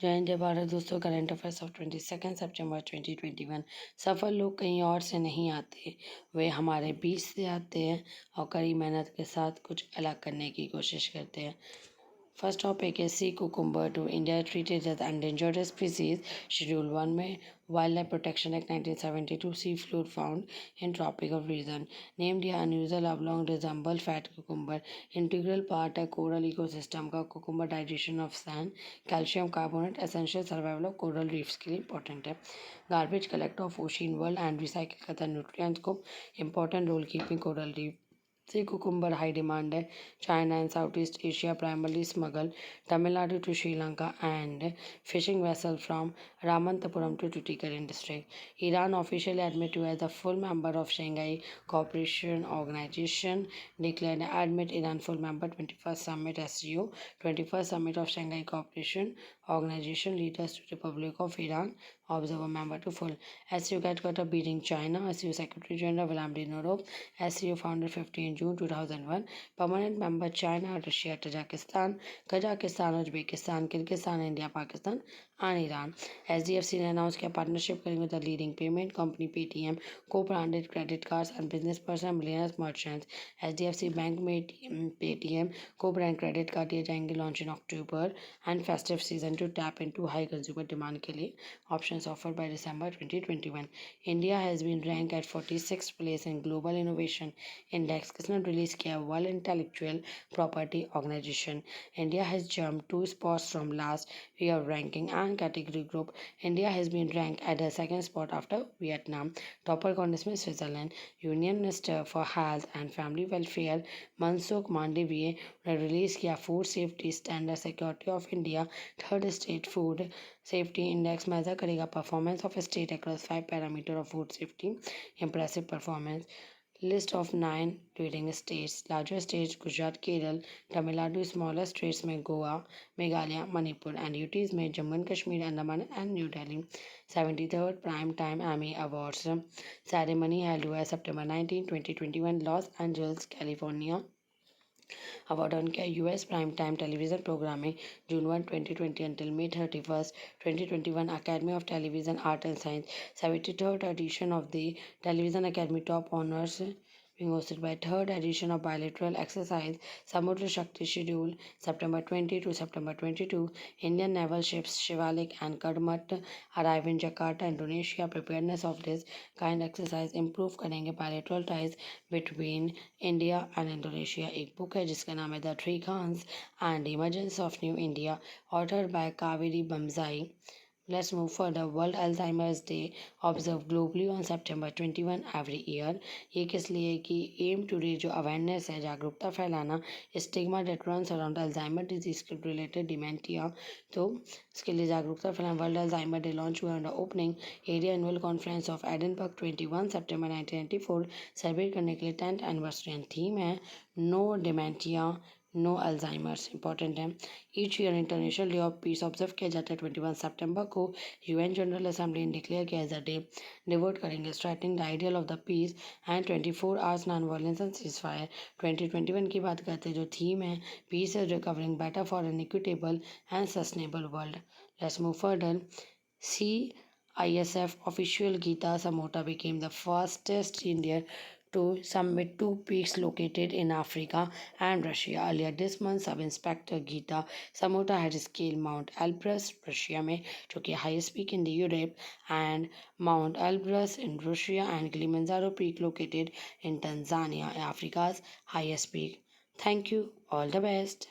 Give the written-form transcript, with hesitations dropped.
जय हिंद जय भारत दोस्तों। करंट अफेयर्स ऑफ 22 सितंबर 2021। सफल लोग कहीं और से नहीं आते, वे हमारे बीच से आते हैं और कड़ी मेहनत के साथ कुछ अलग करने की कोशिश करते हैं। फर्स्ट टॉपिक है sea cucumber to India treated as endangered species. Schedule 1 में wildlife protection act 1972 sea fluid found in tropic of region named या अनयूजल ऑब्लॉन्ग डिजम्बल फैट कुकुम्बर। इंटीग्रल पार्ट है कोरल इकोसिस्टम का। Cucumber digestion of sand, calcium carbonate essential survival of coral reefs के लिए important है। Garbage collector of ocean world and recycle करता है nutrients को। Important role keeping coral reef. Sea cucumber high demand है। China and Southeast Asia primarily smuggle Tamil Nadu to Sri Lanka and fishing vessel from Ramanathapuram to Tuticorin district. Iran officially admitted as a full member of Shanghai Cooperation Organization, declared admit Iran full member 21st Summit SCO, 21st Summit of Shanghai Cooperation Organization leaders to Republic of Iran, observer member to full. SCO headquarter beating China, SCO Secretary General Vladimir Norov, SCO founded 15 June 2001, permanent member China, Russia, Tajikistan, Kazakhstan, Uzbekistan, Kyrgyzstan, India, Pakistan, and Iran. SDFC announced a partnership with the leading payment company Paytm, co-branded credit cards and business person millionaires merchants. SDFC Bank made Paytm co-brand credit card दिए जाएंगे launch in October and festive season to tap into high consumer demand के लिए options offered by December 2021. India has been ranked at 46th place in Global Innovation Index किसने release किया? World Intellectual Property Organization. India has jumped 2 spots from last year ranking and category group. India has been ranked at the second spot after Vietnam. Topper contest में Switzerland. Union Minister for Health and Family Welfare Mansukh Mandavia ने release किया food safety standard security of India third state food safety index measure करेगा performance of state across 5 parameter of food safety impressive performance. List of 9 leading states. Largest states Gujarat, Kerala, Tamil Nadu. Smaller states में Goa, Meghalaya, Manipur and UTs में Jammu and Kashmir, Andaman and New Delhi. 73rd Prime Time Emmy Awards ceremony held हुआ September 19, 2021, Los Angeles, California. Award on किया US prime time television program में June 1, 2020 until May 31st, 2021. Academy of Television Art and Science 73rd edition of the Television Academy Top Honors being hosted by third edition of bilateral exercise Samudra Shakti schedule September 20 to September 22. Indian naval ships Shivalik and Kadmat arrive in Jakarta, Indonesia. Preparedness of this kind exercise improve करेंगे bilateral ties between India and Indonesia. एक book है जिसका नाम है the three Khans and emergence of new India, authored by Kaveri Bamzai. Let's move further. World Alzheimer's Day observed globally on September 21 every year. ये किस लिए कि एम टू रेज जो अवेयरनेस है, जागरूकता फैलाना, stigma that runs around Alzheimer disease related dementia, तो इसके लिए जागरूकता फैलाना. वर्ल्ड अल्जाइमर डे लॉन्च हुआ under opening area annual conference of Edinburgh 21 सितंबर 1994 सेलिब्रेट करने के लिए 10th एनिवर्सरी एंड थीम है no dementia no Alzheimer's. Important है. Each year international day of peace observe किया जाता है 21 सितंबर को. यूएन जनरल असेंबली ने डिक्लेयर किया एज अ डे डिवोट करेंगे strengthening the ideal of the peace and 24 hours non violence and ceasefire. 2021 की बात करते हैं जो थीम है peace is recovering better for an equitable and sustainable world. Let's move further. CISF official Geeta Samota became the fastest Indian to summit two peaks located in Africa and Russia. Earlier this month, Sub-Inspector Geeta Samota had scaled Mount Elbrus, Russia में, जो कि highest peak in the Europe, and Mount Elbrus in Russia, and Kilimanjaro peak located in Tanzania, Africa's highest peak. Thank you. All the best.